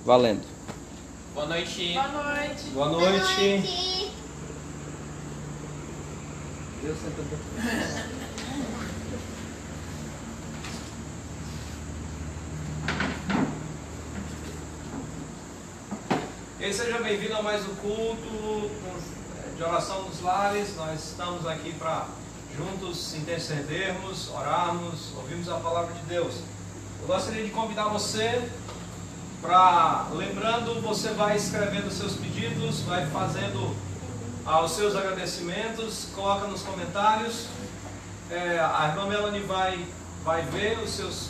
Valendo. Boa noite. Boa noite. Boa noite. Deus sempre E seja bem-vindo a mais um culto de oração nos lares. Nós estamos aqui para juntos intercedermos, orarmos, ouvirmos a palavra de Deus. Eu gostaria de convidar você para, lembrando, você vai escrevendo os seus pedidos, vai fazendo os seus agradecimentos, coloca nos comentários. A irmã Melanie vai ver os seus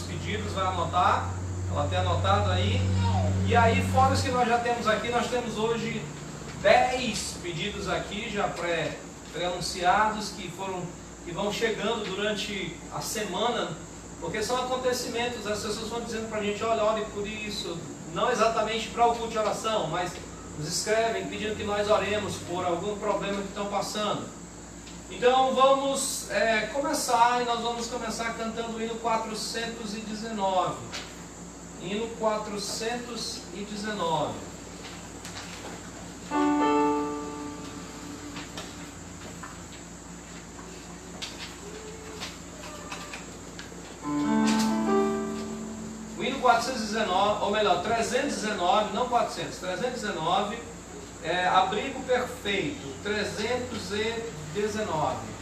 pedidos, vai anotar. Ela tem anotado aí. E aí, fora os que nós já temos aqui, nós temos hoje 10 pedidos aqui, já pré-anunciados, que vão chegando durante a semana, porque são acontecimentos. As pessoas vão dizendo para a gente: olha, ore por isso, não exatamente para o culto de oração, mas nos escrevem pedindo que nós oremos por algum problema que estão passando. Então vamos começar, e nós vamos começar cantando o hino 419. Hino 419. O hino 419, ou melhor, 319, não 400, 319, abrigo perfeito, 319.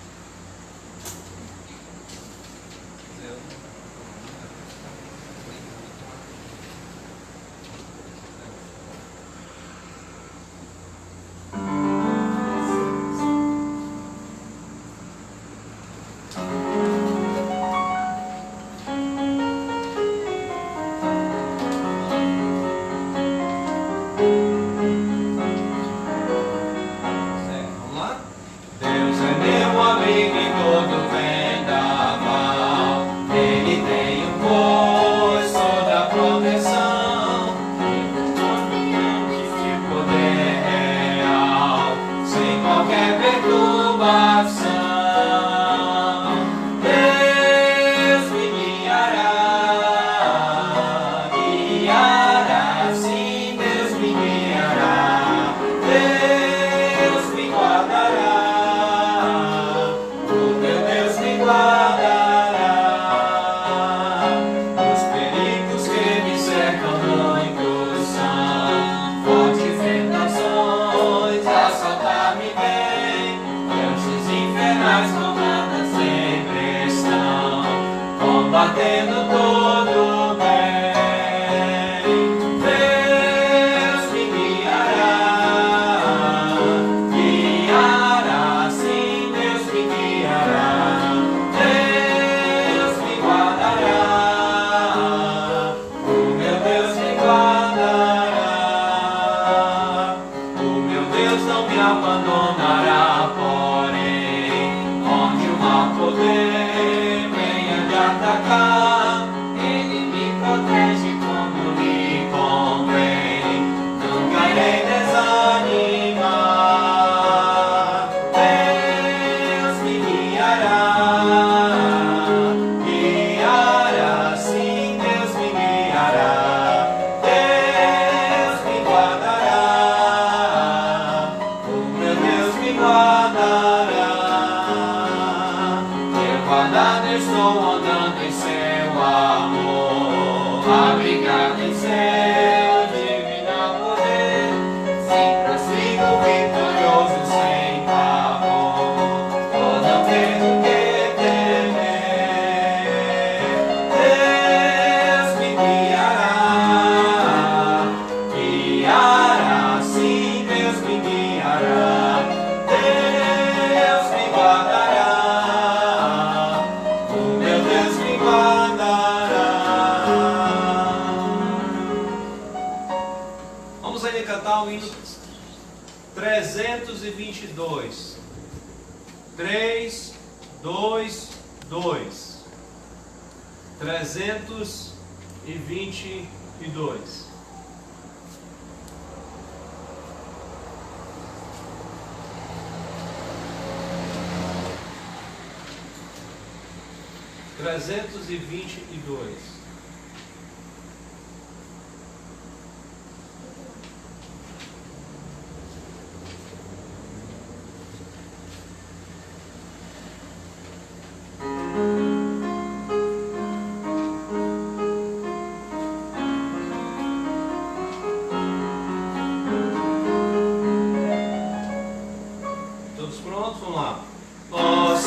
Cantar o hino 322. 3, 2, 2. 322.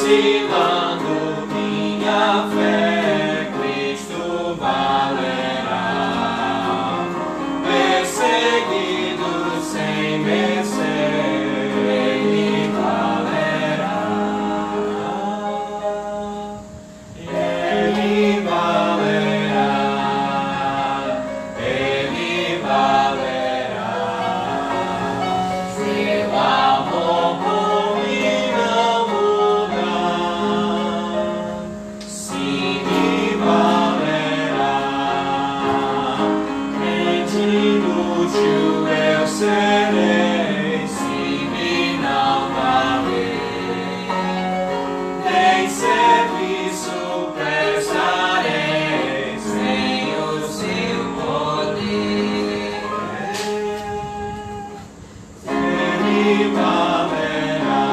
vacilando minha fé, Cristo valerá. Perseguido sem vencer, Ele valerá. Ele valerá. Ele valerá. Seu amor por mim não muda. Sim, me valerá. Crente inútil eu serei, se me não valer. Nem serviço prestarei sem o seu poder. Ele valerá.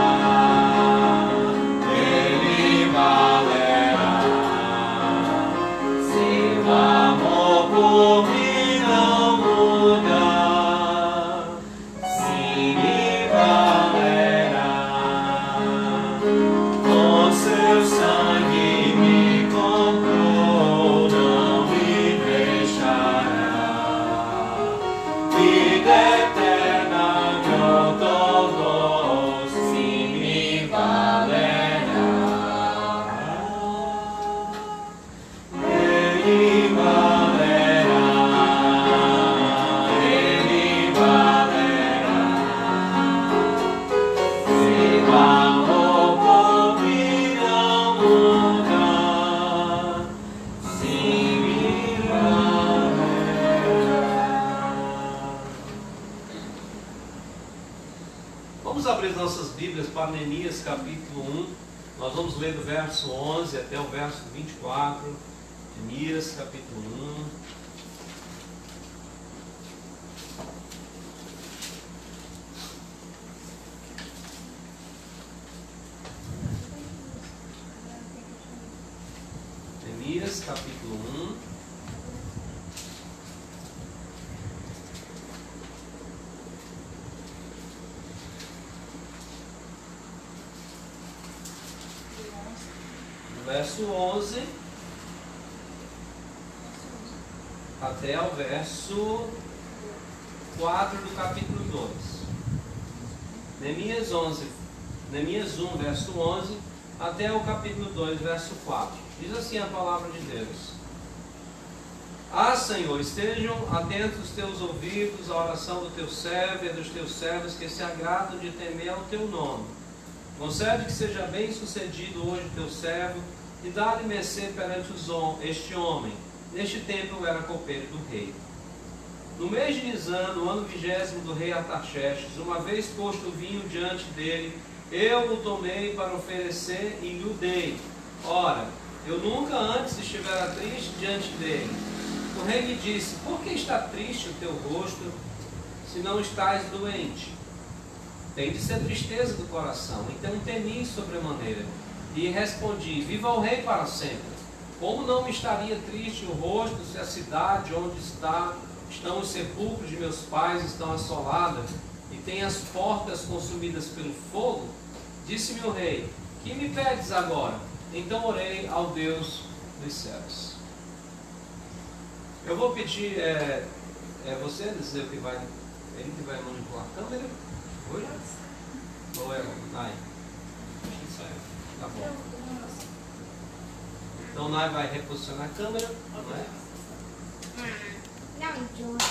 Ele valerá. Seu amor por mim não muda. Sim, me valerá. Com seu sangue me comprou, não me deixará. Vida eterna me otorgou, sim, me valerá. Ele valerá. Ele valerá. Seu amor por mim não muda. Sim, me valerá. Vamos abrir nossas Bíblias para Neemias capítulo 1. Nós vamos ler do verso 11 até o verso 24. Neemias capítulo 1. Neemias capítulo 1. Do verso 11 até o verso 4 do capítulo 2. Neemias 1, verso 11 até o capítulo 2, verso 4. Diz assim a palavra de Deus: Ah, Senhor, estejam atentos os teus ouvidos à oração do teu servo e dos teus servos que se agradam de temer ao teu nome. Concede que seja bem sucedido hoje teu servo e dá-lhe mercê perante este homem. Neste tempo eu era copeiro do rei. No mês de Nisan, no ano 20º do rei Artaxerxes, uma vez posto o vinho diante dele, eu o tomei para oferecer e lhe o dei. Ora, eu nunca antes estivera triste diante dele. O rei lhe disse: Por que está triste o teu rosto, se não estás doente? Tem de ser tristeza do coração. Então temi sobremaneira. E respondi: Viva o rei para sempre. Como não me estaria triste o rosto, se a cidade onde estão os sepulcros de meus pais estão assoladas, e tem as portas consumidas pelo fogo? Disse-me o rei: Que me pedes agora? Então orei ao Deus dos céus. Eu vou pedir, você dizer que vai, ele que vai manipular a câmera hoje? Ou é Nai? Tá bom. Então Nai vai reposicionar a câmera, não é?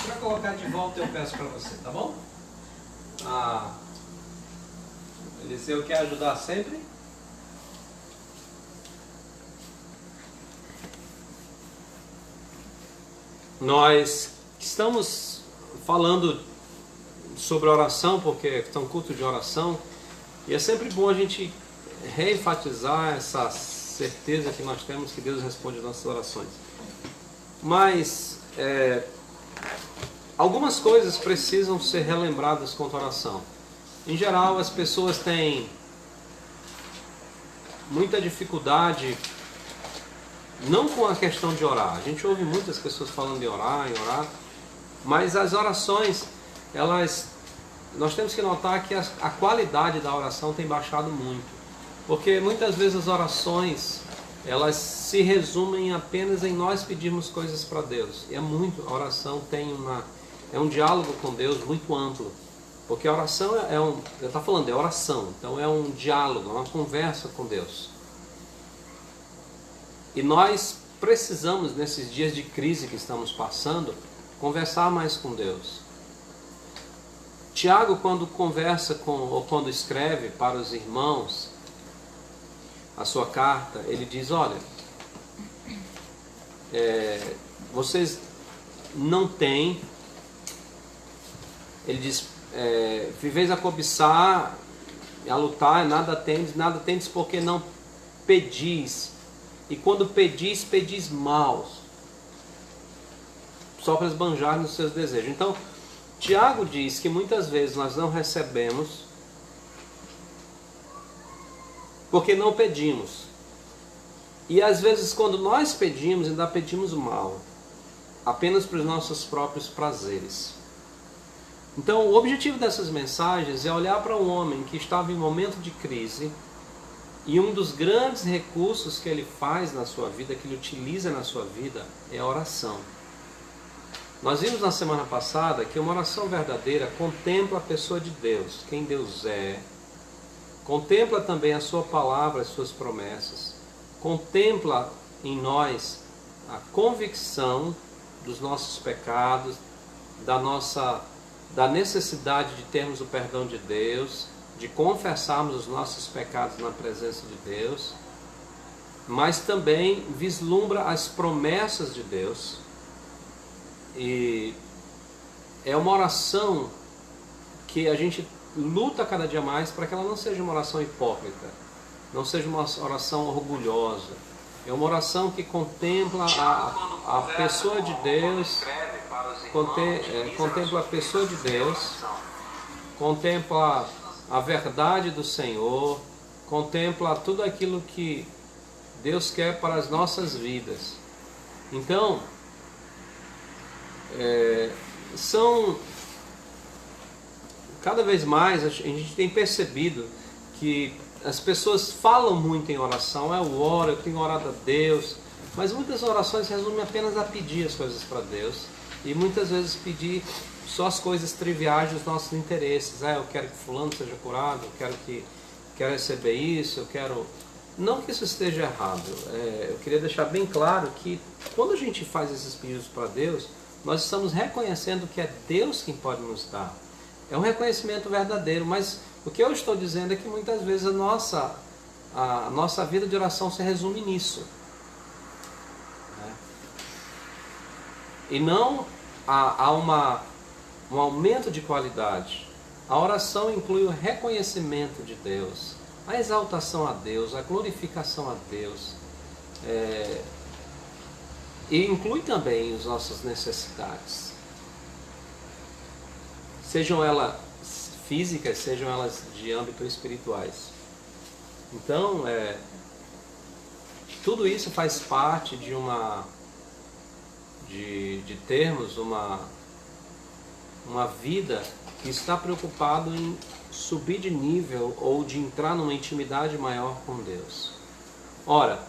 Para colocar de volta eu peço para você, tá bom? Eliseu quer ajudar sempre? Nós estamos falando sobre oração, porque é um culto de oração, e é sempre bom a gente reenfatizar essa certeza que nós temos que Deus responde às nossas orações. Mas algumas coisas precisam ser relembradas quanto à oração. Em geral, as pessoas têm muita dificuldade, não com a questão de orar. A gente ouve muitas pessoas falando de orar, em orar, mas as orações, nós temos que notar que a qualidade da oração tem baixado muito. Porque muitas vezes as orações, elas se resumem apenas em nós pedirmos coisas para Deus. E a oração é um diálogo com Deus muito amplo. Porque a oração eu estou falando, é oração, então é um diálogo, é uma conversa com Deus. E nós precisamos, nesses dias de crise que estamos passando, conversar mais com Deus. Tiago, quando conversa ou quando escreve para os irmãos a sua carta, ele diz, olha, vocês não têm, ele diz, viveis a cobiçar, a lutar, nada tendes porque não pedis. E quando pedis maus, só para esbanjar nos seus desejos. Então, Tiago diz que muitas vezes nós não recebemos porque não pedimos. E às vezes quando nós pedimos, ainda pedimos mal, apenas para os nossos próprios prazeres. Então o objetivo dessas mensagens é olhar para um homem que estava em momento de crise, e um dos grandes recursos que ele faz na sua vida, que ele utiliza na sua vida, é a oração. Nós vimos na semana passada que uma oração verdadeira contempla a pessoa de Deus, quem Deus é, contempla também a sua palavra, as suas promessas, contempla em nós a convicção dos nossos pecados, da necessidade de termos o perdão de Deus, de confessarmos os nossos pecados na presença de Deus, mas também vislumbra as promessas de Deus. E é uma oração que a gente luta cada dia mais para que ela não seja uma oração hipócrita, não seja uma oração orgulhosa. É uma oração que contempla a pessoa de Deus, contempla a pessoa de Deus, contempla a verdade do Senhor, contempla tudo aquilo que Deus quer para as nossas vidas. Então, cada vez mais a gente tem percebido que as pessoas falam muito em oração, eu oro, eu tenho orado a Deus, mas muitas orações resumem apenas a pedir as coisas para Deus, e muitas vezes pedir só as coisas triviais dos nossos interesses. Eu quero que fulano seja curado, eu quero receber isso, eu quero... Não que isso esteja errado, eu queria deixar bem claro que quando a gente faz esses pedidos para Deus, nós estamos reconhecendo que é Deus quem pode nos dar. É um reconhecimento verdadeiro, mas o que eu estou dizendo é que muitas vezes a nossa vida de oração se resume nisso. E não há um aumento de qualidade. A oração inclui o reconhecimento de Deus, a exaltação a Deus, a glorificação a Deus. E inclui também as nossas necessidades. Sejam elas físicas, sejam elas de âmbito espirituais. Então, tudo isso faz parte de termos uma vida que está preocupado em subir de nível ou de entrar numa intimidade maior com Deus. Ora,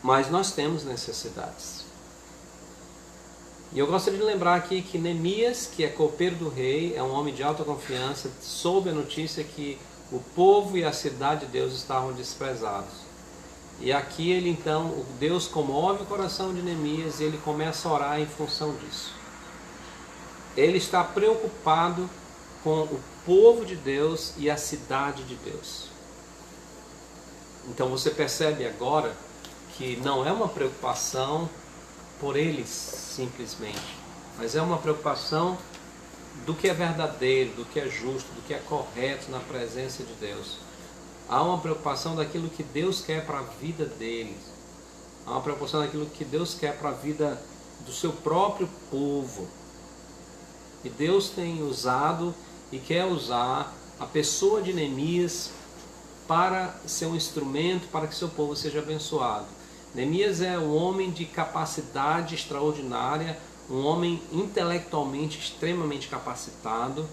mas nós temos necessidades. E eu gostaria de lembrar aqui que Neemias, que é copeiro do rei, é um homem de alta confiança, soube a notícia que o povo e a cidade de Deus estavam desprezados. E aqui Deus comove o coração de Neemias e ele começa a orar em função disso. Ele está preocupado com o povo de Deus e a cidade de Deus. Então você percebe agora que não é uma preocupação por eles simplesmente, mas é uma preocupação do que é verdadeiro, do que é justo, do que é correto na presença de Deus. Há uma preocupação daquilo que Deus quer para a vida deles. Há uma preocupação daquilo que Deus quer para a vida do seu próprio povo. E Deus tem usado e quer usar a pessoa de Neemias para ser um instrumento para que seu povo seja abençoado. Neemias é um homem de capacidade extraordinária, um homem intelectualmente extremamente capacitado,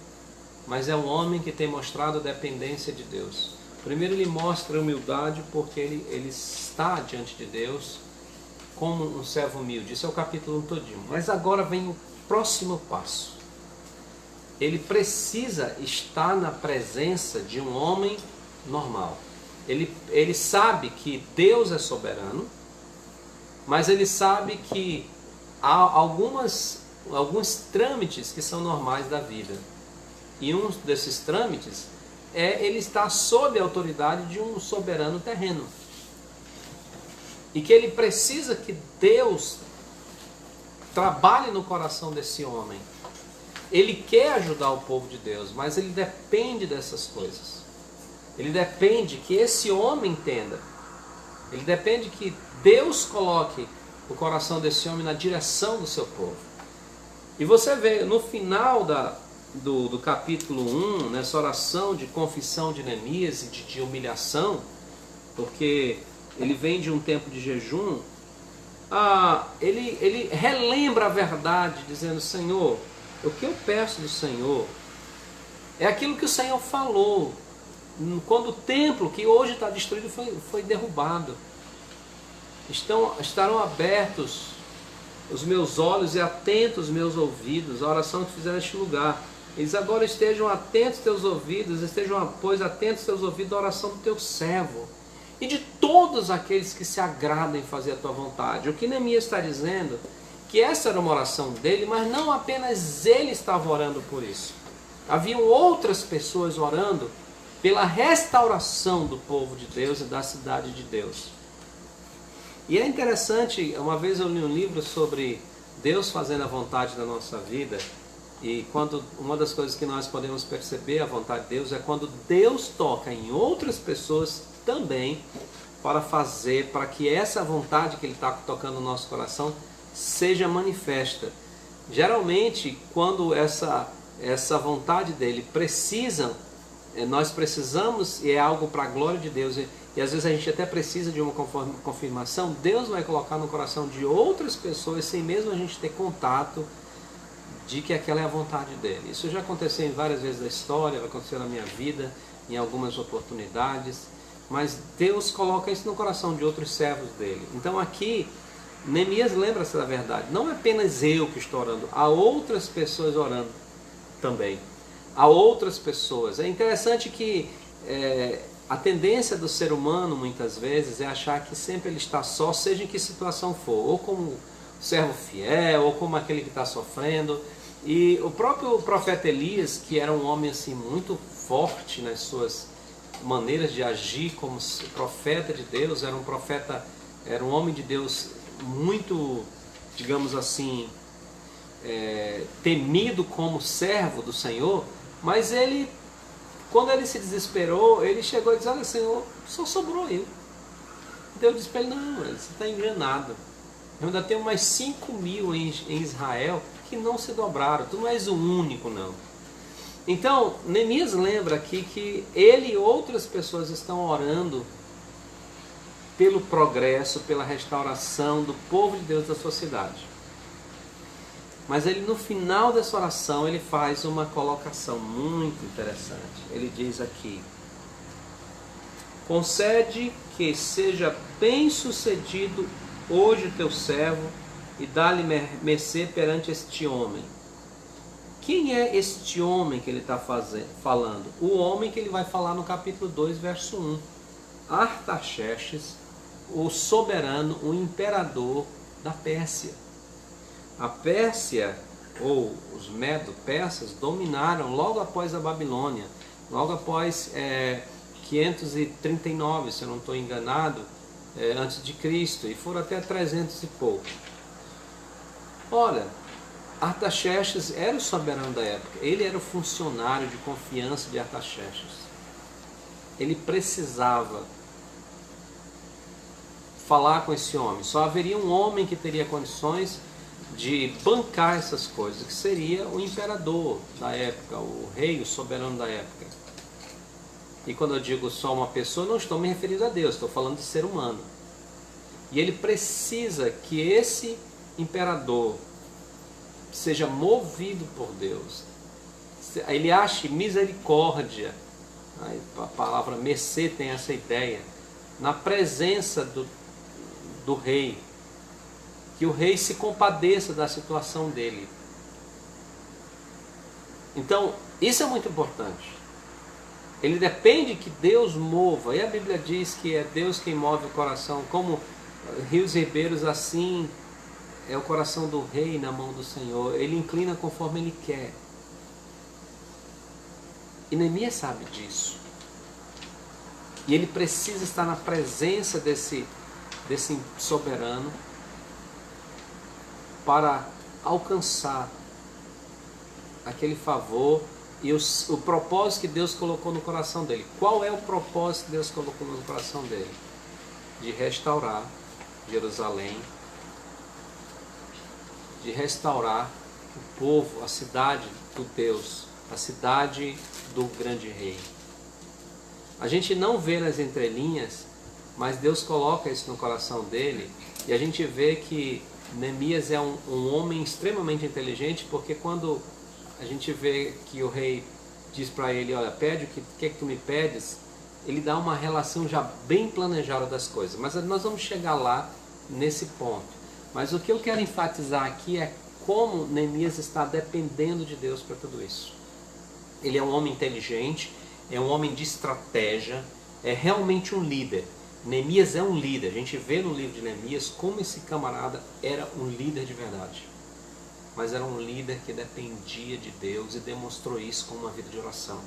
mas é um homem que tem mostrado dependência de Deus. Primeiro ele mostra humildade porque ele está diante de Deus como um servo humilde. Isso é o capítulo 1 todinho. Mas agora vem o próximo passo. Ele precisa estar na presença de um homem normal. Ele sabe que Deus é soberano, mas ele sabe que há alguns trâmites que são normais da vida. E um desses trâmites é ele estar sob a autoridade de um soberano terreno. E que ele precisa que Deus trabalhe no coração desse homem. Ele quer ajudar o povo de Deus, mas ele depende dessas coisas. Ele depende que esse homem entenda. Ele depende que Deus coloque o coração desse homem na direção do seu povo. E você vê no final do capítulo 1, nessa oração de confissão de Neemias e de humilhação, porque ele vem de um tempo de jejum, ele relembra a verdade, dizendo: Senhor, o que eu peço do Senhor é aquilo que o Senhor falou, quando o templo, que hoje está destruído, foi derrubado. Estarão abertos os meus olhos e atentos os meus ouvidos, a oração que fizeram neste lugar. Eles agora estejam atentos teus ouvidos, pois atentos teus ouvidos à oração do teu servo e de todos aqueles que se agradam em fazer a tua vontade. O que Neemias está dizendo, que essa era uma oração dele, mas não apenas ele estava orando por isso. Haviam outras pessoas orando pela restauração do povo de Deus e da cidade de Deus. E é interessante, uma vez eu li um livro sobre Deus fazendo a vontade da nossa vida, e uma das coisas que nós podemos perceber a vontade de Deus é quando Deus toca em outras pessoas também para que essa vontade que Ele está tocando no nosso coração seja manifesta. Geralmente, quando essa vontade dele nós precisamos, e é algo para a glória de Deus, e às vezes a gente até precisa de uma confirmação, Deus vai colocar no coração de outras pessoas, sem mesmo a gente ter contato, de que aquela é a vontade dele. Isso já aconteceu em várias vezes da história, vai acontecer na minha vida, em algumas oportunidades, mas Deus coloca isso no coração de outros servos dele. Então aqui, Neemias lembra-se da verdade. Não é apenas eu que estou orando, há outras pessoas orando também. Há outras pessoas. É interessante que a tendência do ser humano, muitas vezes, é achar que sempre ele está só, seja em que situação for, ou como servo fiel, ou como aquele que está sofrendo. E o próprio profeta Elias, que era um homem assim muito forte nas suas maneiras de agir como profeta de Deus, era um homem de Deus muito, digamos assim, temido como servo do Senhor, mas quando ele se desesperou, ele chegou e disse: olha, Senhor, só sobrou eu. Então eu disse para ele: não, você está enganado. Eu ainda tenho mais 5.000 em Israel que não se dobraram. Tu não és o único, não. Então, Neemias lembra aqui que ele e outras pessoas estão orando pelo progresso, pela restauração do povo de Deus da sua cidade. Mas ele, no final dessa oração, ele faz uma colocação muito interessante. Ele diz aqui: concede que seja bem sucedido hoje o teu servo e dá-lhe mercê perante este homem. Quem é este homem que ele está falando? O homem que ele vai falar no capítulo 2, verso 1. Artaxerxes, o soberano, o imperador da Pérsia. A Pérsia, ou os Medo-Persas, dominaram logo após a Babilônia, logo após 539, se eu não estou enganado, antes de Cristo, e foram até 300 e pouco. Ora, Artaxerxes era o soberano da época, ele era o funcionário de confiança de Artaxerxes. Ele precisava falar com esse homem. Só haveria um homem que teria condições de bancar essas coisas, que seria o imperador da época, o rei, o soberano da época. E quando eu digo só uma pessoa, não estou me referindo a Deus, estou falando de ser humano. E ele precisa que esse imperador seja movido por Deus, ele ache misericórdia A palavra mercê tem essa ideia. Na presença do rei, que o rei se compadeça da situação dele. Então, isso é muito importante. Ele depende que Deus mova, e a Bíblia diz que é Deus quem move o coração, como rios e ribeiros, assim é o coração do rei na mão do Senhor. Ele inclina conforme ele quer. E Neemias sabe disso. E ele precisa estar na presença desse soberano para alcançar aquele favor e o propósito que Deus colocou no coração dele. Qual é o propósito que Deus colocou no coração dele? De restaurar Jerusalém, de restaurar o povo, a cidade do Deus, a cidade do grande rei. A gente não vê nas entrelinhas, mas Deus coloca isso no coração dele, e a gente vê que Neemias é um homem extremamente inteligente, porque quando a gente vê que o rei diz para ele, olha, pede o que é que tu me pedes, ele dá uma relação já bem planejada das coisas. Mas nós vamos chegar lá nesse ponto. Mas o que eu quero enfatizar aqui é como Neemias está dependendo de Deus para tudo isso. Ele é um homem inteligente, é um homem de estratégia, é realmente um líder. Neemias é um líder. A gente vê no livro de Neemias como esse camarada era um líder de verdade. Mas era um líder que dependia de Deus e demonstrou isso com uma vida de oração.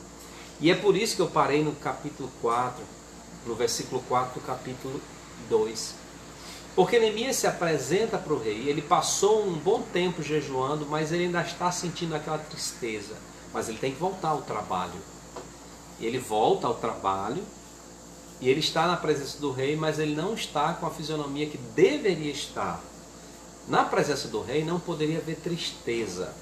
E é por isso que eu parei no capítulo 4, no versículo 4 do capítulo 2. Porque Neemias se apresenta para o rei, ele passou um bom tempo jejuando, mas ele ainda está sentindo aquela tristeza. Mas ele tem que voltar ao trabalho. Ele volta ao trabalho e ele está na presença do rei, mas ele não está com a fisionomia que deveria estar. Na presença do rei não poderia haver tristeza.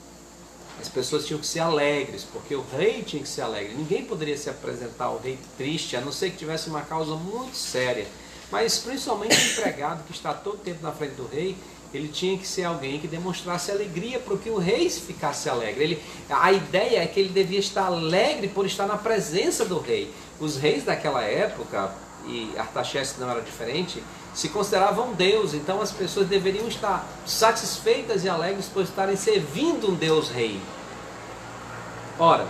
As pessoas tinham que ser alegres, porque o rei tinha que ser alegre. Ninguém poderia se apresentar ao rei triste, a não ser que tivesse uma causa muito séria. Mas principalmente o empregado que está todo tempo na frente do rei, ele tinha que ser alguém que demonstrasse alegria para que o rei ficasse alegre. A ideia é que ele devia estar alegre por estar na presença do rei. Os reis daquela época, e Artaxerxes não era diferente, se consideravam Deus, então as pessoas deveriam estar satisfeitas e alegres por estarem servindo um Deus rei. Ora,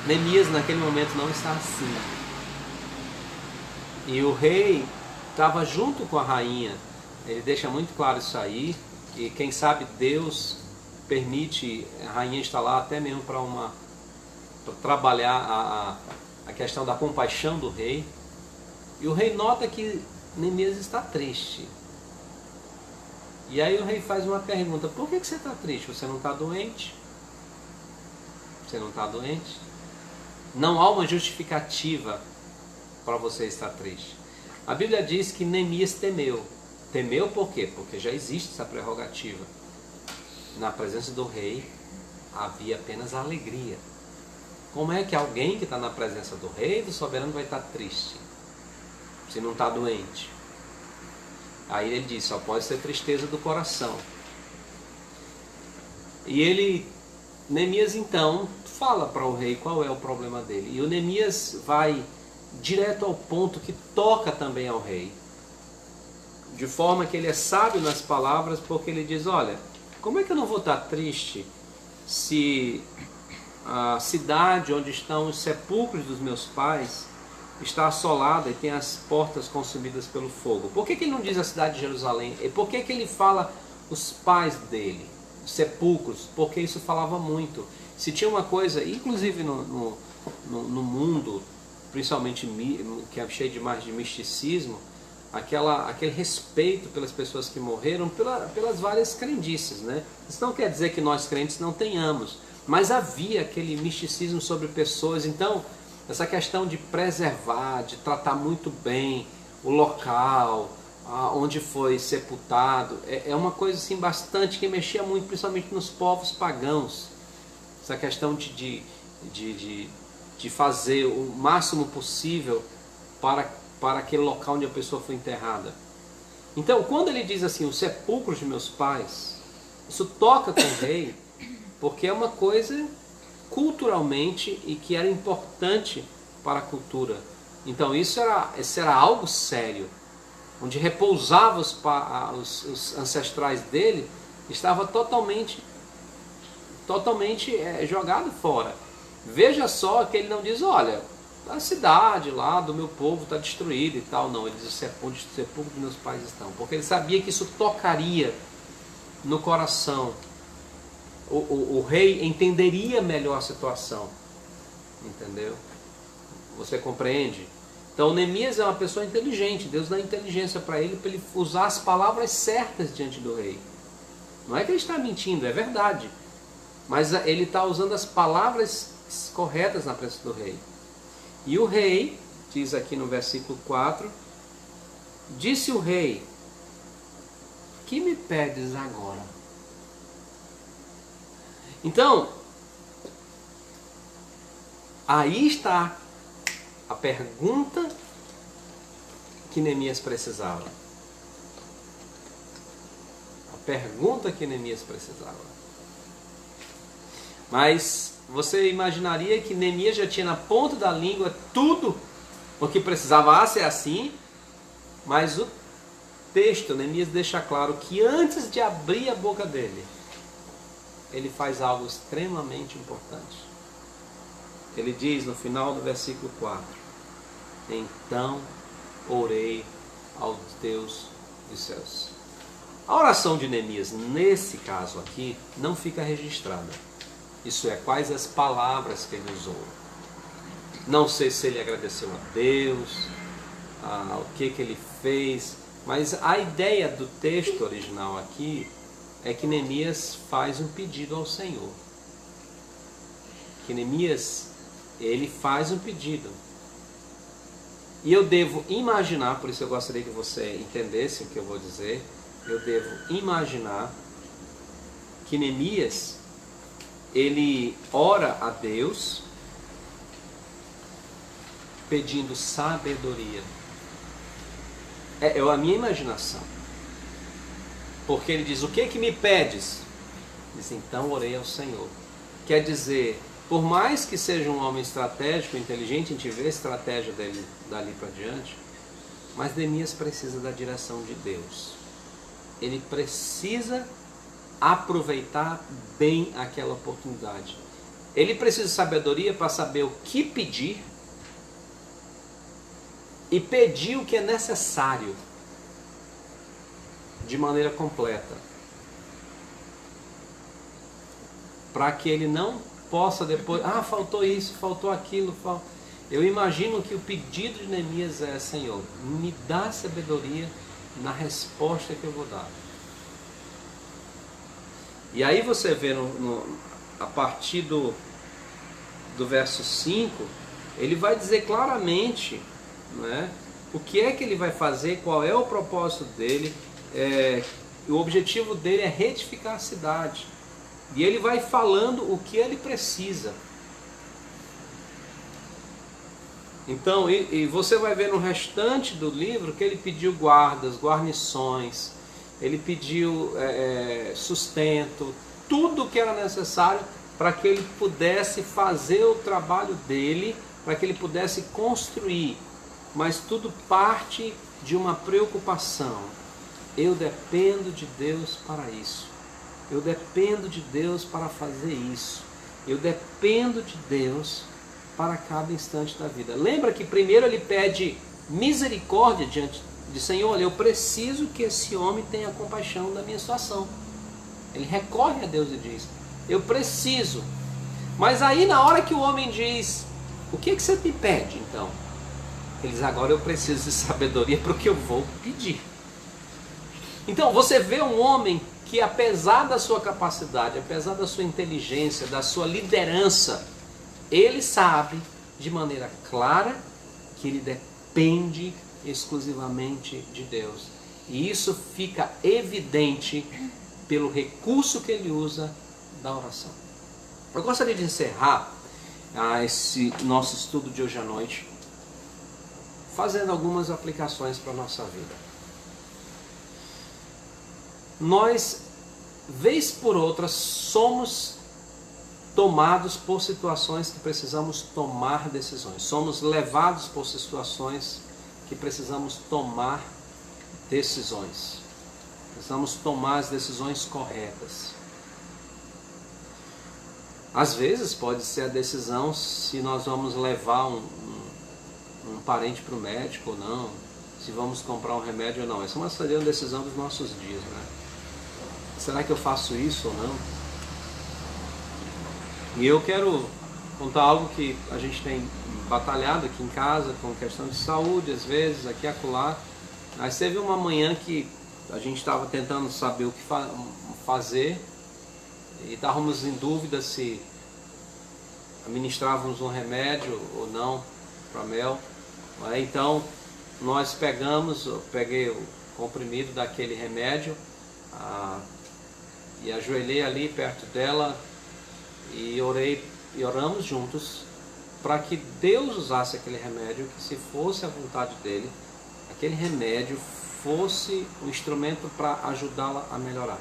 Neemias naquele momento não está assim. E o rei estava junto com a rainha. Ele deixa muito claro isso aí, e quem sabe Deus permite a rainha estar lá até mesmo para trabalhar a questão da compaixão do rei. E o rei nota que Neemias está triste. E aí o rei faz uma pergunta: por que você está triste? Você não está doente? Você não está doente? Não há uma justificativa para você estar triste. A Bíblia diz que Neemias temeu. Temeu por quê? Porque já existe essa prerrogativa. Na presença do rei havia apenas a alegria. Como é que alguém que está na presença do rei, do soberano, vai estar triste? Se não está doente. Aí ele diz, só pode ser tristeza do coração. E Neemias então fala para o rei qual é o problema dele. E o Neemias vai direto ao ponto que toca também ao rei. De forma que ele é sábio nas palavras, porque ele diz, olha, como é que eu não vou estar triste se a cidade onde estão os sepulcros dos meus pais está assolada e tem as portas consumidas pelo fogo? Por que ele não diz a cidade de Jerusalém? E por que ele fala os pais dele, os sepulcros? Porque isso falava muito. Se tinha uma coisa, inclusive no mundo, principalmente que é cheio demais de misticismo, aquele respeito pelas pessoas que morreram, pelas várias crendices, né? Isso não quer dizer que nós crentes não tenhamos, mas havia aquele misticismo sobre pessoas. Então, essa questão de preservar, de tratar muito bem o local onde foi sepultado, é uma coisa assim bastante que mexia muito, principalmente nos povos pagãos. Essa questão de fazer o máximo possível para aquele local onde a pessoa foi enterrada. Então, quando ele diz assim, os sepulcros de meus pais, isso toca com o rei, porque é uma coisa culturalmente e que era importante para a cultura. Então isso era algo sério, onde repousava os ancestrais dele, estava totalmente jogado fora. Veja só que ele não diz, olha, a cidade lá do meu povo está destruída e tal. Não, ele diz, onde os sepulcros dos meus pais estão. Porque ele sabia que isso tocaria no coração. O rei entenderia melhor a situação. Entendeu? Você compreende? Então Neemias é uma pessoa inteligente. Deus dá inteligência para ele usar as palavras certas diante do rei. Não é que ele está mentindo, é verdade. Mas ele está usando as palavras corretas na presença do rei. E o rei, diz aqui no versículo 4, disse o rei, que me pedes agora? Então, aí está a pergunta que Neemias precisava. A pergunta que Neemias precisava. Mas você imaginaria que Neemias já tinha na ponta da língua tudo o que precisava ser assim, mas o texto, Neemias deixa claro que antes de abrir a boca dele, ele faz algo extremamente importante. Ele diz no final do versículo 4, então orei ao Deus dos céus. A oração de Neemias, nesse caso aqui, não fica registrada. Isso é, quais as palavras que ele usou. Não sei se ele agradeceu a Deus, o que ele fez, mas a ideia do texto original aqui é que Neemias faz um pedido ao Senhor. Que Neemias, ele faz um pedido. E eu devo imaginar, por isso eu gostaria que você entendesse o que eu vou dizer, eu devo imaginar que Neemias, ele ora a Deus pedindo sabedoria. É a minha imaginação. Porque ele diz, o que me pedes? Diz, então orei ao Senhor. Quer dizer, por mais que seja um homem estratégico, inteligente, a gente vê a estratégia dele dali para diante, mas Neemias precisa da direção de Deus. Ele precisa aproveitar bem aquela oportunidade. Ele precisa de sabedoria para saber o que pedir e pedir o que é necessário de maneira completa, para que ele não possa depois, faltou isso, faltou aquilo, Eu imagino que o pedido de Neemias é, Senhor, me dá sabedoria na resposta que eu vou dar. E aí você vê a partir do verso 5, ele vai dizer claramente, né, o que é que ele vai fazer, qual é o propósito dele. O objetivo dele é reedificar a cidade. E ele vai falando o que ele precisa. Então, e você vai ver no restante do livro que ele pediu guardas, guarnições, ele pediu sustento, tudo que era necessário para que ele pudesse fazer o trabalho dele, para que ele pudesse construir. Mas tudo parte de uma preocupação. Eu dependo de Deus para isso. Eu dependo de Deus para fazer isso. Eu dependo de Deus para cada instante da vida. Lembra que primeiro ele pede misericórdia diante de Senhor, olha, eu preciso que esse homem tenha compaixão da minha situação. Ele recorre a Deus e diz, eu preciso. Mas aí na hora que o homem diz, o que você me pede então? Ele diz, agora eu preciso de sabedoria para o que eu vou pedir. Então você vê um homem que apesar da sua capacidade, apesar da sua inteligência, da sua liderança, ele sabe de maneira clara que ele depende exclusivamente de Deus. E isso fica evidente pelo recurso que ele usa da oração. Eu gostaria de encerrar esse nosso estudo de hoje à noite fazendo algumas aplicações para a nossa vida. Nós, vez por outra, somos tomados por situações que precisamos tomar decisões. Somos levados por situações que precisamos tomar decisões. Precisamos tomar as decisões corretas. Às vezes pode ser a decisão se nós vamos levar um parente para o médico ou não, se vamos comprar um remédio ou não. Essa é uma decisão dos nossos dias, né? Será que eu faço isso ou não? E eu quero contar algo que a gente tem batalhado aqui em casa com questão de saúde, às vezes, aqui e acolá. Mas teve uma manhã que a gente estava tentando saber o que fazer e estávamos em dúvida se administrávamos um remédio ou não para Mel. Então nós eu peguei o comprimido daquele remédio e ajoelhei ali perto dela e oramos juntos para que Deus usasse aquele remédio, que se fosse a vontade dele, aquele remédio fosse um instrumento para ajudá-la a melhorar.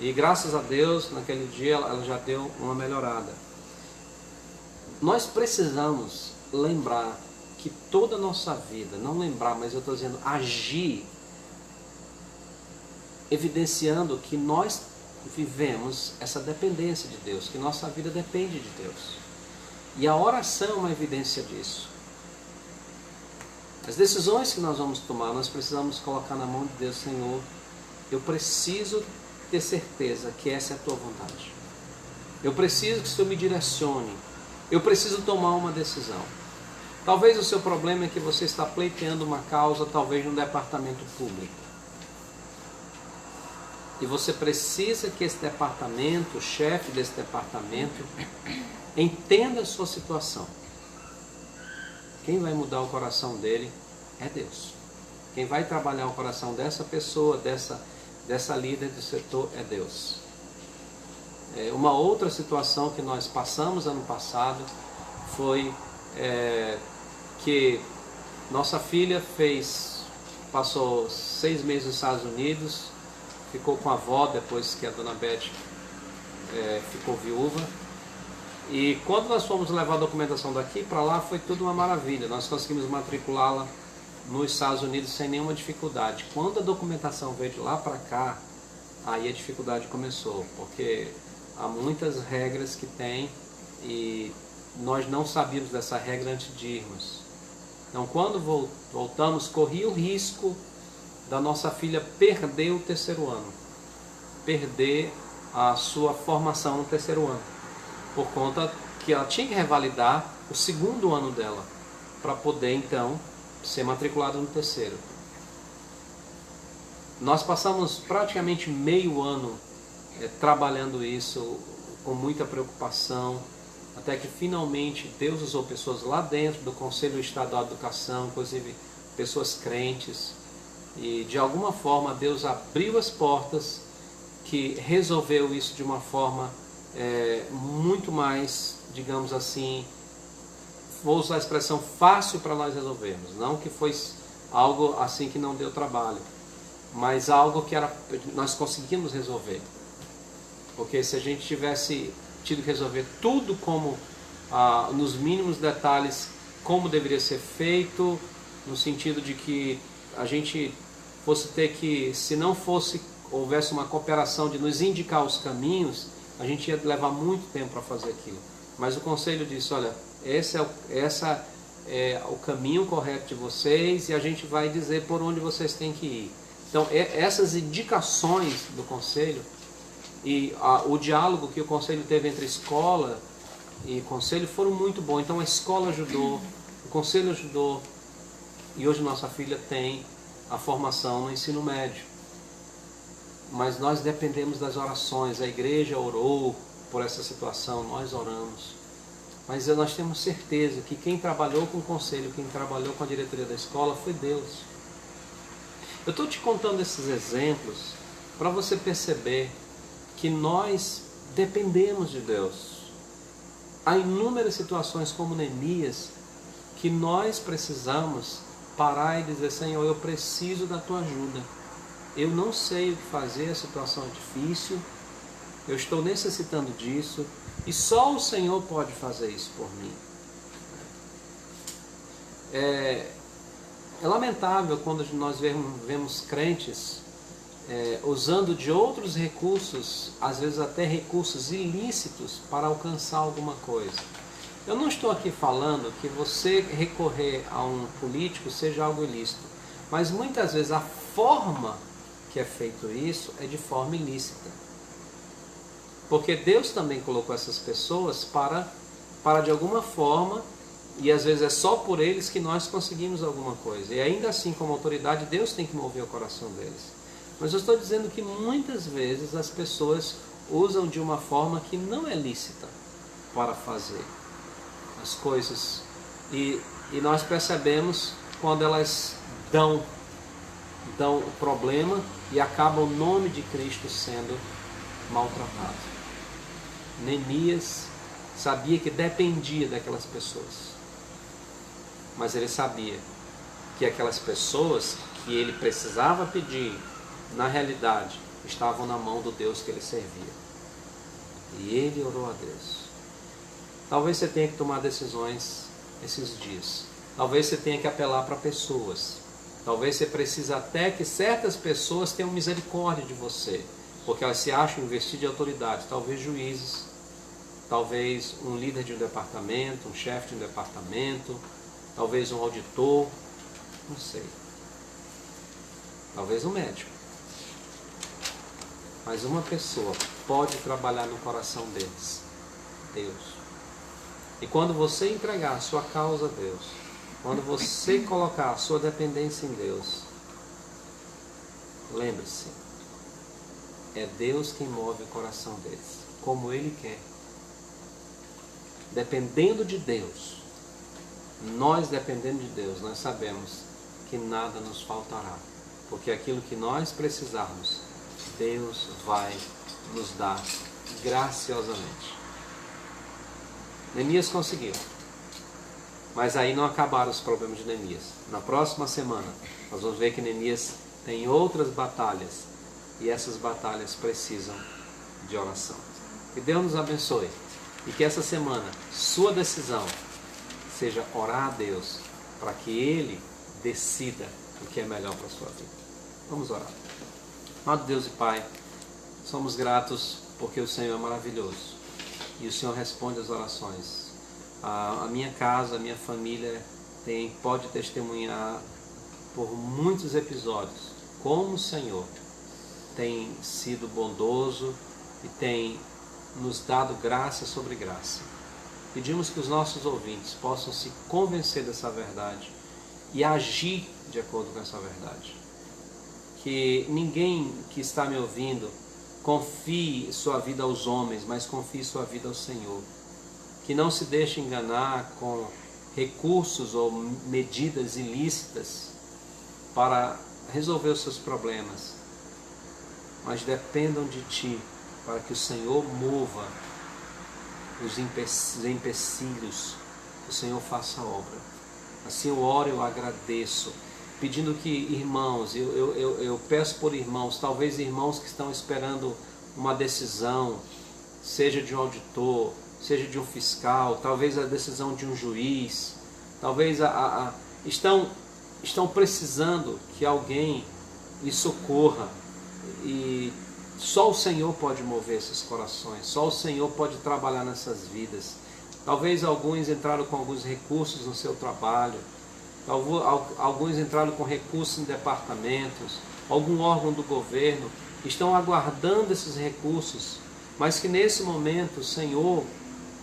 E graças a Deus, naquele dia ela já deu uma melhorada. Nós precisamos lembrar que toda a nossa vida, não lembrar, mas eu estou dizendo agir, evidenciando que nós vivemos essa dependência de Deus, que nossa vida depende de Deus. E a oração é uma evidência disso. As decisões que nós vamos tomar, nós precisamos colocar na mão de Deus. Senhor, eu preciso ter certeza que essa é a tua vontade. Eu preciso que o Senhor me direcione. Eu preciso tomar uma decisão. Talvez o seu problema é que você está pleiteando uma causa, talvez no departamento público. E você precisa que esse departamento, o chefe desse departamento, entenda a sua situação. Quem vai mudar o coração dele é Deus. Quem vai trabalhar o coração dessa pessoa, dessa líder do setor, é Deus. Uma outra situação que nós passamos ano passado foi que nossa filha passou 6 meses nos Estados Unidos, ficou com a avó depois que a dona Beth ficou viúva. E quando nós fomos levar a documentação daqui para lá, foi tudo uma maravilha. Nós conseguimos matriculá-la nos Estados Unidos sem nenhuma dificuldade. Quando a documentação veio de lá para cá, aí a dificuldade começou, porque há muitas regras que tem e nós não sabíamos dessa regra antes de irmos. Então, quando voltamos, corria o risco da nossa filha perder o terceiro ano, perder a sua formação no terceiro ano, por conta que ela tinha que revalidar o segundo ano dela, para poder então ser matriculada no terceiro. Nós passamos praticamente meio ano trabalhando isso com muita preocupação, até que finalmente Deus usou pessoas lá dentro do Conselho Estadual de Educação, inclusive pessoas crentes, e de alguma forma Deus abriu as portas que resolveu isso de uma forma muito mais, digamos assim, vou usar a expressão fácil para nós resolvermos. Não que foi algo assim que não deu trabalho, mas algo que nós conseguimos resolver. Porque se a gente tivesse tido que resolver tudo como nos mínimos detalhes, como deveria ser feito, no sentido de que a gente fosse ter que, se não houvesse uma cooperação de nos indicar os caminhos, a gente ia levar muito tempo para fazer aquilo. Mas o conselho disse, olha, esse é o caminho correto de vocês e a gente vai dizer por onde vocês têm que ir. Então, essas indicações do conselho e o diálogo que o conselho teve entre escola e conselho foram muito bons. Então, a escola ajudou, o conselho ajudou e hoje nossa filha tem a formação no ensino médio. Mas nós dependemos das orações. A igreja orou por essa situação, nós oramos. Mas nós temos certeza que quem trabalhou com o conselho, quem trabalhou com a diretoria da escola foi Deus. Eu estou te contando esses exemplos para você perceber que nós dependemos de Deus. Há inúmeras situações como Neemias que nós precisamos parar e dizer, Senhor, eu preciso da tua ajuda. Eu não sei o que fazer, a situação é difícil, eu estou necessitando disso e só o Senhor pode fazer isso por mim. É lamentável quando nós vemos crentes usando de outros recursos, às vezes até recursos ilícitos, para alcançar alguma coisa. Eu não estou aqui falando que você recorrer a um político seja algo ilícito, mas muitas vezes a forma que é feito isso é de forma ilícita. Porque Deus também colocou essas pessoas para de alguma forma, e às vezes é só por eles que nós conseguimos alguma coisa. E ainda assim, como autoridade, Deus tem que mover o coração deles. Mas eu estou dizendo que muitas vezes as pessoas usam de uma forma que não é lícita para fazer as coisas. E nós percebemos quando elas dão o problema e acaba o nome de Cristo sendo maltratado. Neemias sabia que dependia daquelas pessoas, mas ele sabia que aquelas pessoas que ele precisava pedir, na realidade, estavam na mão do Deus que ele servia. E ele orou a Deus. Talvez você tenha que tomar decisões esses dias. Talvez você tenha que apelar para pessoas. Talvez você precise até que certas pessoas tenham misericórdia de você, porque elas se acham investidas de autoridade. Talvez juízes, talvez um líder de um departamento, um chefe de um departamento, talvez um auditor, não sei. Talvez um médico. Mas uma pessoa pode trabalhar no coração deles: Deus. E quando você entregar a sua causa a Deus, quando você colocar a sua dependência em Deus, lembre-se, é Deus quem move o coração deles, como Ele quer. Dependendo de Deus, nós dependendo de Deus, nós sabemos que nada nos faltará, porque aquilo que nós precisarmos, Deus vai nos dar graciosamente. Neemias conseguiu. Mas aí não acabaram os problemas de Neemias. Na próxima semana, nós vamos ver que Neemias tem outras batalhas. E essas batalhas precisam de oração. Que Deus nos abençoe. E que essa semana, sua decisão seja orar a Deus, para que Ele decida o que é melhor para a sua vida. Vamos orar. Amado Deus e Pai, somos gratos porque o Senhor é maravilhoso e o Senhor responde às orações. A minha casa, a minha família pode testemunhar por muitos episódios como o Senhor tem sido bondoso e tem nos dado graça sobre graça. Pedimos que os nossos ouvintes possam se convencer dessa verdade e agir de acordo com essa verdade. Que ninguém que está me ouvindo confie sua vida aos homens, mas confie sua vida ao Senhor. Que não se deixe enganar com recursos ou medidas ilícitas para resolver os seus problemas, mas dependam de Ti, para que o Senhor mova os empecilhos, que o Senhor faça a obra. Assim eu oro e eu agradeço, pedindo que irmãos, eu peço por irmãos, talvez irmãos que estão esperando uma decisão, seja de um auditor, seja de um fiscal, talvez a decisão de um juiz, talvez estão precisando que alguém lhe socorra, e só o Senhor pode mover esses corações, só o Senhor pode trabalhar nessas vidas. Talvez alguns entraram com alguns recursos no seu trabalho, alguns entraram com recursos em departamentos, algum órgão do governo, estão aguardando esses recursos, mas que nesse momento o Senhor,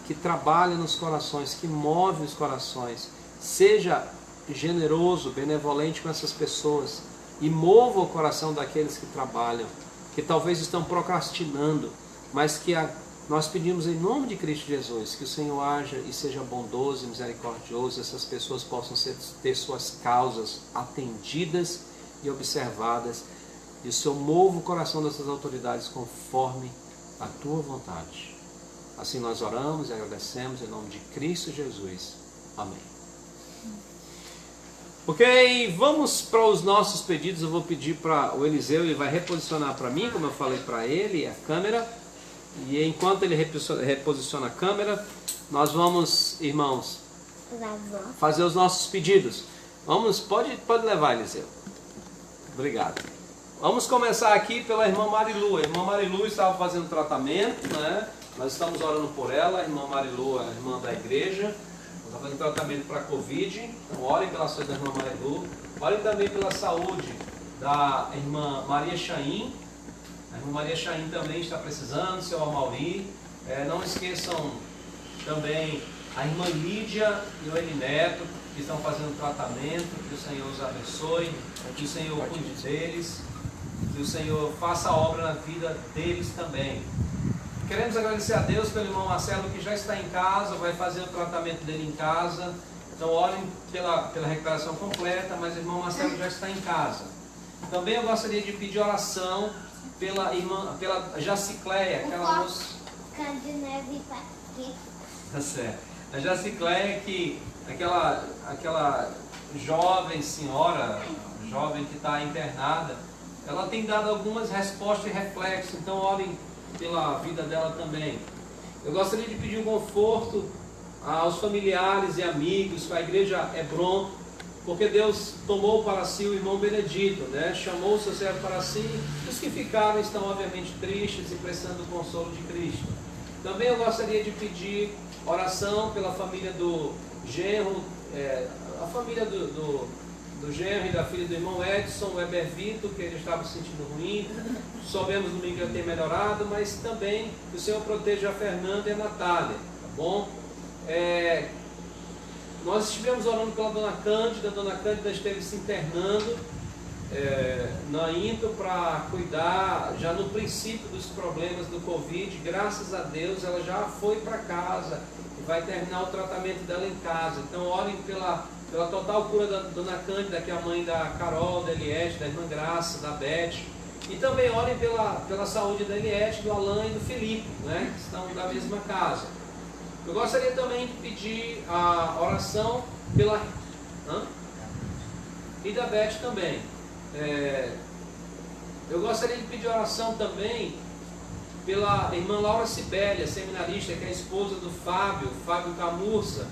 que trabalha nos corações, que move os corações, seja generoso, benevolente com essas pessoas e mova o coração daqueles que trabalham, que talvez estão procrastinando, mas que nós pedimos em nome de Cristo Jesus que o Senhor haja e seja bondoso e misericordioso, essas pessoas possam ter suas causas atendidas e observadas, e o Senhor mova o coração dessas autoridades conforme a Tua vontade. Assim nós oramos e agradecemos em nome de Cristo Jesus. Amém. Ok, vamos para os nossos pedidos. Eu vou pedir para o Eliseu, ele vai reposicionar para mim, como eu falei para ele, a câmera. E enquanto ele reposiciona a câmera, nós vamos, irmãos, fazer os nossos pedidos. Pode levar, Eliseu. Obrigado. Vamos começar aqui pela irmã Marilu. A irmã Marilu estava fazendo tratamento, né? Nós estamos orando por ela. A irmã Marilu é a irmã da igreja. Está fazendo tratamento para Covid. Então orem pela saúde da irmã Marilu. Orem também pela saúde da irmã Maria Chaim. A irmã Maria Chaim também está precisando, seu Amauri. Não esqueçam também a irmã Lídia e o Eli Neto, que estão fazendo tratamento. Que o Senhor os abençoe, que o Senhor cuide deles, que o Senhor faça a obra na vida deles também. Queremos agradecer a Deus pelo irmão Marcelo, que já está em casa, vai fazer o tratamento dele em casa. Então orem pela recuperação completa, mas o irmão Marcelo já está em casa. Também eu gostaria de pedir oração pela Jacicleia, aquela moça. Tá certo. A Jacicleia, que aquela jovem senhora, jovem que está internada, ela tem dado algumas respostas e reflexos, então orem pela vida dela também. Eu gostaria de pedir um conforto aos familiares e amigos, para a igreja Hebron, porque Deus tomou para si o irmão Benedito, né? Chamou o seu servo para si. Os que ficaram estão obviamente tristes e precisando do consolo de Cristo. Também eu gostaria de pedir oração pela família do genro, a família do genro e da filha do irmão Edson, o Eber Vito, que ele estava se sentindo ruim. Soubemos no domingo que ele tem melhorado, mas também que o Senhor proteja a Fernanda e a Natália, tá bom? Nós estivemos orando pela Dona Cândida esteve se internando na Into para cuidar já no princípio dos problemas do Covid. Graças a Deus ela já foi para casa e vai terminar o tratamento dela em casa. Então orem pela total cura da Dona Cândida, que é a mãe da Carol, da Eliette, da irmã Graça, da Beth. E também orem pela saúde da Eliette, do Alain e do Felipe, né, que estão da mesma casa. Eu gostaria também de pedir a oração pela... E da Beth também. Eu gostaria de pedir oração também pela irmã Laura Sibélia, seminarista, que é a esposa do Fábio Camurça.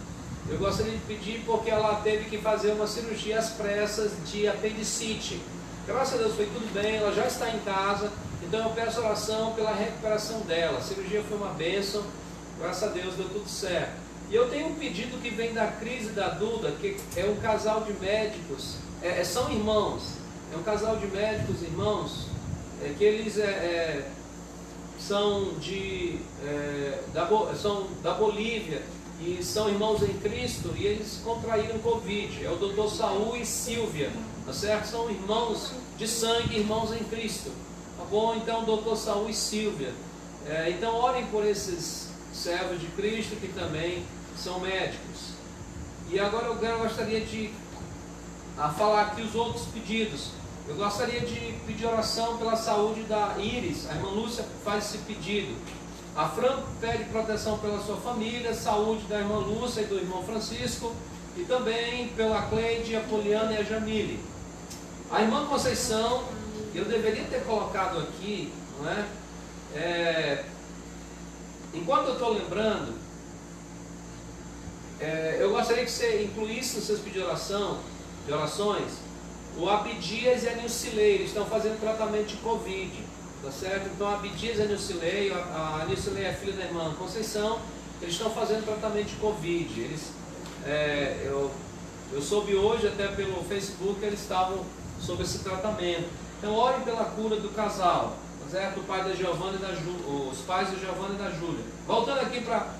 Eu gostaria de pedir porque ela teve que fazer uma cirurgia às pressas de apendicite. Graças a Deus foi tudo bem, ela já está em casa, então eu peço oração pela recuperação dela. A cirurgia foi uma bênção, graças a Deus deu tudo certo. E eu tenho um pedido que vem da Cris e da Duda, que é um casal de médicos, são irmãos, é um casal de médicos irmãos, que eles são da Bolívia e são irmãos em Cristo, e eles contraíram Covid. É o Dr. Saul e Silvia, tá certo? São irmãos de sangue, irmãos em Cristo, tá bom? Então Dr. Saul e Silvia, então orem por esses servos de Cristo que também são médicos. E agora eu gostaria de falar aqui os outros pedidos. Eu gostaria de pedir oração pela saúde da Iris. A irmã Lúcia faz esse pedido. A Fran pede proteção pela sua família, saúde da irmã Lúcia e do irmão Francisco, e também pela Cleide, a Poliana e a Jamile. A irmã Conceição, eu deveria ter colocado aqui, não é? Enquanto eu estou lembrando, eu gostaria que você incluísse nos seus pedidos de orações, o Abdias e a Nilcilei. Eles estão fazendo tratamento de Covid, tá certo? Então a Abdias e a Nilcilei, a Nilcilei é filha da irmã Conceição, eles estão fazendo tratamento de Covid. Eu soube hoje, até pelo Facebook, eles estavam sob esse tratamento. Então orem pela cura do casal, tá certo? Os pais da Giovana e da Júlia. Voltando aqui para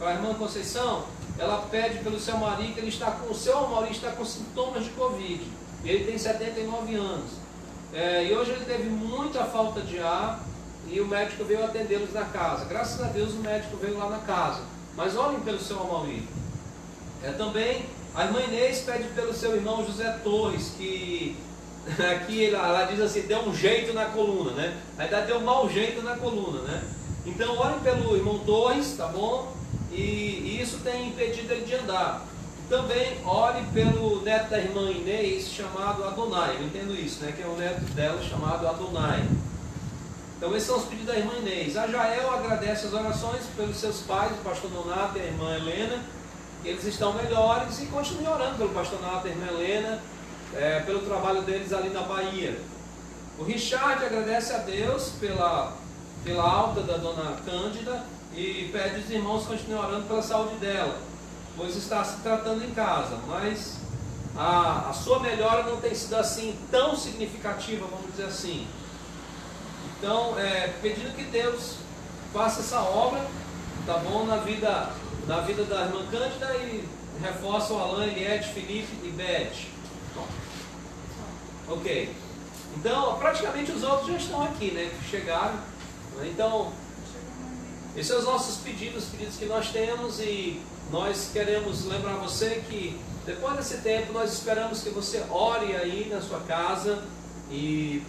a irmã Conceição, ela pede pelo seu marido, que o seu Amaury está com sintomas de Covid. Ele tem 79 anos. E hoje ele teve muita falta de ar e o médico veio atendê-los na casa. Graças a Deus o médico veio lá na casa. Mas olhem pelo seu Amaury. Também a irmã Inês pede pelo seu irmão José Torres, que aqui ela diz assim, deu um jeito na coluna, né? A idade deu um mau jeito na coluna, né? Então orem pelo irmão Torres, tá bom? E isso tem impedido ele de andar. Também ore pelo neto da irmã Inês, chamado Adonai. Eu entendo isso, né? Que é o neto dela chamado Adonai. Então esses são os pedidos da irmã Inês. A Jael agradece as orações pelos seus pais, o pastor Donato e a irmã Helena. Eles estão melhores e continue orando pelo pastor Donato e a irmã Helena, pelo trabalho deles ali na Bahia. O Richard agradece a Deus pela alta da dona Cândida e pede os irmãos continuem orando pela saúde dela, pois está se tratando em casa, mas a sua melhora não tem sido assim tão significativa, vamos dizer assim. Então, pedindo que Deus faça essa obra, tá bom, na vida da irmã Cândida, e reforça o Alain, Eliette, Felipe e Beth. Ok. Então, praticamente os outros já estão aqui, né, que chegaram. Então, esses são os nossos pedidos que nós temos, e nós queremos lembrar você que depois desse tempo nós esperamos que você ore aí na sua casa e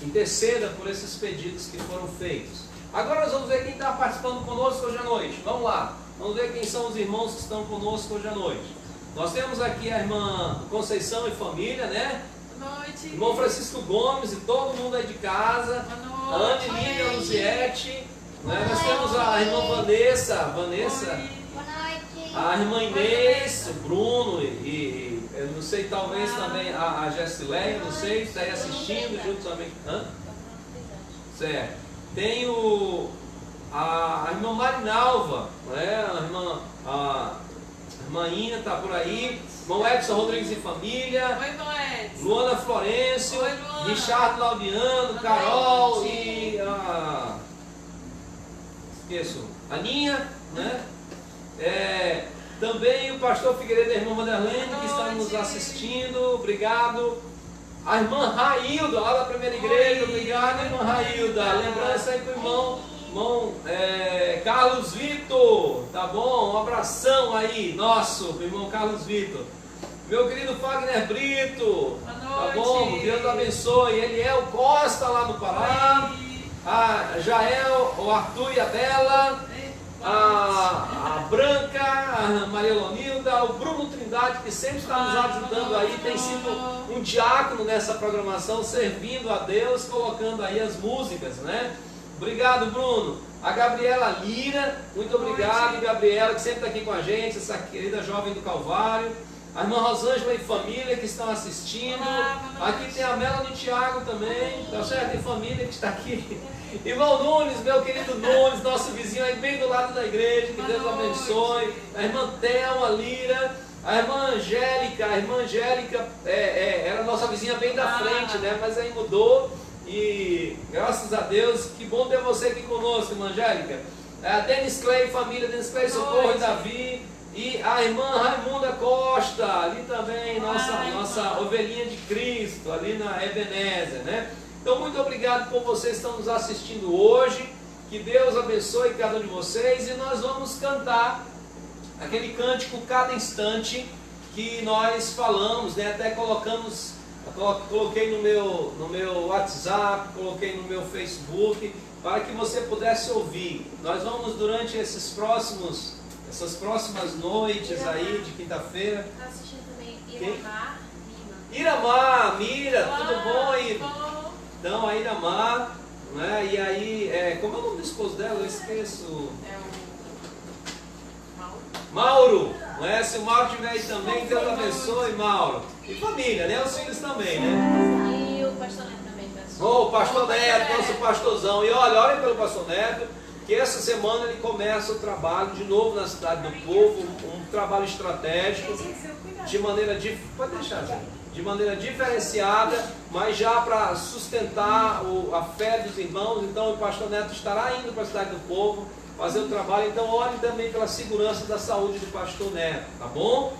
interceda por esses pedidos que foram feitos. Agora nós vamos ver quem está participando conosco hoje à noite. Vamos lá, vamos ver quem são os irmãos que estão conosco hoje à noite. Nós temos aqui a irmã Conceição e família, né? Boa noite. Irmão Francisco Gomes e todo mundo aí de casa. Boa A noite. Anne Lívia Luziette, né? Nós temos a irmã Vanessa, Boa noite. a irmã Inês, o Bruno e eu não sei, talvez também a Gessileia, não sei, está aí assistindo junto também. Hã? Certo. Tem a irmã Marinalva, né? A irmã Ina está por aí. Irmão Edson Rodrigues e família. Oi, irmão Edson. Luana Florencio. Oi, Luana. Richard Laudiano, Carol e esqueço, Aninha, né? Também o pastor Figueiredo e a irmã Vanderlene, que estão nos assistindo, obrigado. A irmã Railda, lá da primeira igreja, obrigado, irmã Railda. Lembrança aí para o irmão Carlos Vitor, tá bom? Um abração aí, nosso irmão Carlos Vitor. Meu querido Fagner Brito, tá bom? Deus abençoe. Ele é o Costa lá no Pará. A Jael, o Arthur e a Bela. A Branca, a Maria Lonilda, o Bruno Trindade, que sempre está nos ajudando aí, tem sido um diácono nessa programação, servindo a Deus, colocando aí as músicas, né? Obrigado, Bruno. A Gabriela Lira, muito obrigado, Gabriela, que sempre está aqui com a gente, essa querida jovem do Calvário. A irmã Rosângela e família que estão assistindo. Aqui tem a Melanie Thiago também, tá certo? E família que está aqui. Irmão Nunes, meu querido Nunes, nosso vizinho aí bem do lado da igreja, que Deus abençoe. A irmã Thelma Lira, a irmã Angélica era nossa vizinha bem da frente, né? Mas aí mudou e graças a Deus, que bom ter você aqui conosco, irmã Angélica. A Denis Clay, família Denis Clay, Socorro e Davi. E a irmã Raimunda Costa, ali também, nossa ovelhinha de Cristo, ali na Ebenezer, né? Então, muito obrigado por vocês que estão nos assistindo hoje. Que Deus abençoe cada um de vocês. E nós vamos cantar aquele cântico Cada Instante que nós falamos, né? Até coloquei no meu WhatsApp, coloquei no meu Facebook, para que você pudesse ouvir. Nós vamos, durante essas próximas noites aí de quinta-feira. Está assistindo também Iramar, Mira, tudo bom, Ira? Então, a Iramar, né? E aí, como é o nome do esposo dela? Eu esqueço. É o Mauro, né? Se o Mauro estiver aí também, Deus abençoe, Mauro. E família, né? Os filhos também, né? E o pastor Neto também está O pastor Neto, nosso pastorzão. E olha, orem pelo pastor Neto, que essa semana ele começa o trabalho de novo na Cidade do Povo, um trabalho estratégico, de maneira de maneira diferenciada, mas já para sustentar a fé dos irmãos. Então o pastor Neto estará indo para a Cidade do Povo fazer o trabalho. Então ore também pela segurança da saúde do pastor Neto, tá bom?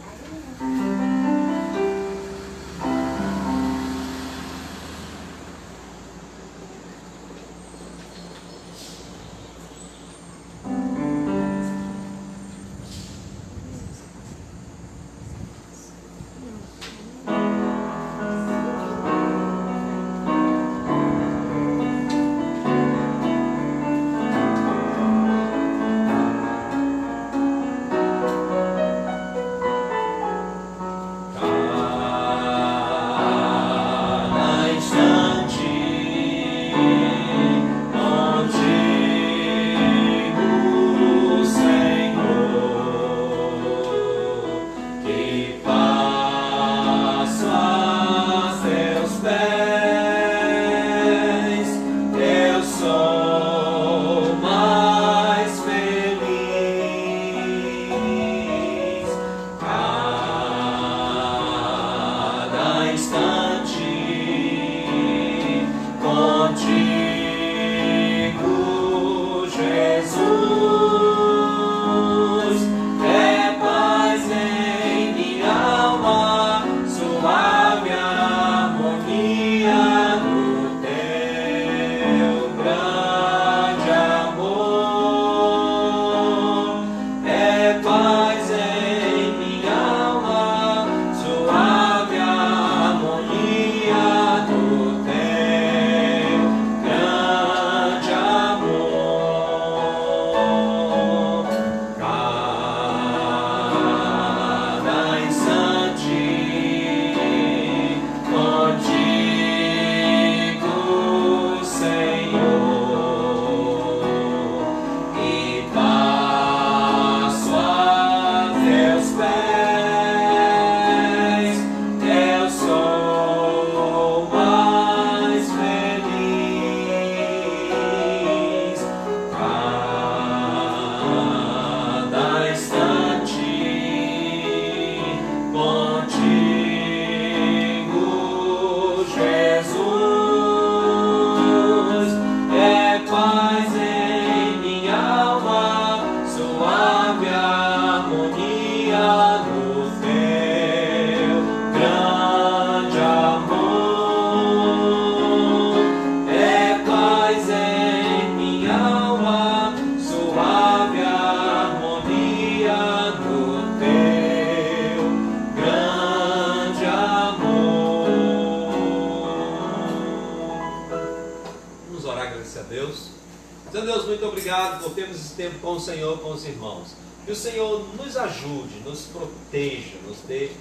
Deus, muito obrigado por termos esse tempo com o Senhor, com os irmãos. Que o Senhor nos ajude, nos proteja, nos dê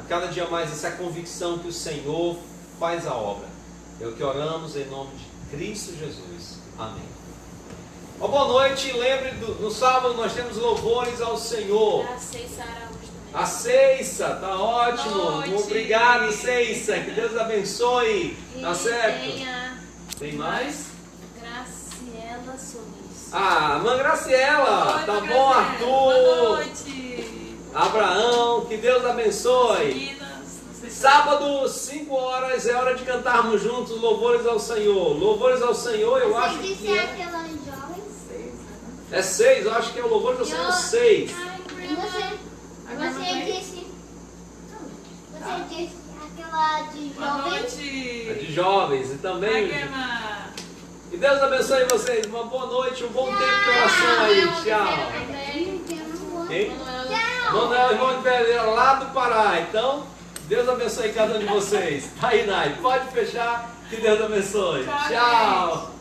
a cada dia mais essa convicção que o Senhor faz a obra. É o que oramos em nome de Cristo Jesus. Amém. Uma boa noite. Lembre, no sábado nós temos louvores ao Senhor. A Ceissa Araújo também. A Ceissa, tá ótimo. Boa noite. Obrigado, Ceissa. Que Deus abençoe. Tá E certo? tem a Tem mais? Graciela Solis. Ah, irmã Graciela. Oi, Tá irmã bom, Graciela. Boa Arthur. noite. Abraão, que Deus abençoe. Meninas, não sei se- Sábado, 5 horas, é hora de cantarmos juntos louvores ao Senhor. Louvores ao Senhor, eu acho Você disse que é... aquelas jovens? É 6, eu acho que é o louvores ao Senhor 6. E você disse. Você disse aquela de Boa jovens? noite. É de jovens e também. Guema. Que Deus abençoe vocês. Uma boa noite, um bom tempo de oração aí. Tchau. Quem? Tchau. Manuel Irmão de Pereira, lá do Pará. Então, Deus abençoe cada um de vocês. Tá aí, Nai. Pode fechar. Que Deus abençoe. Tchau, Tchau.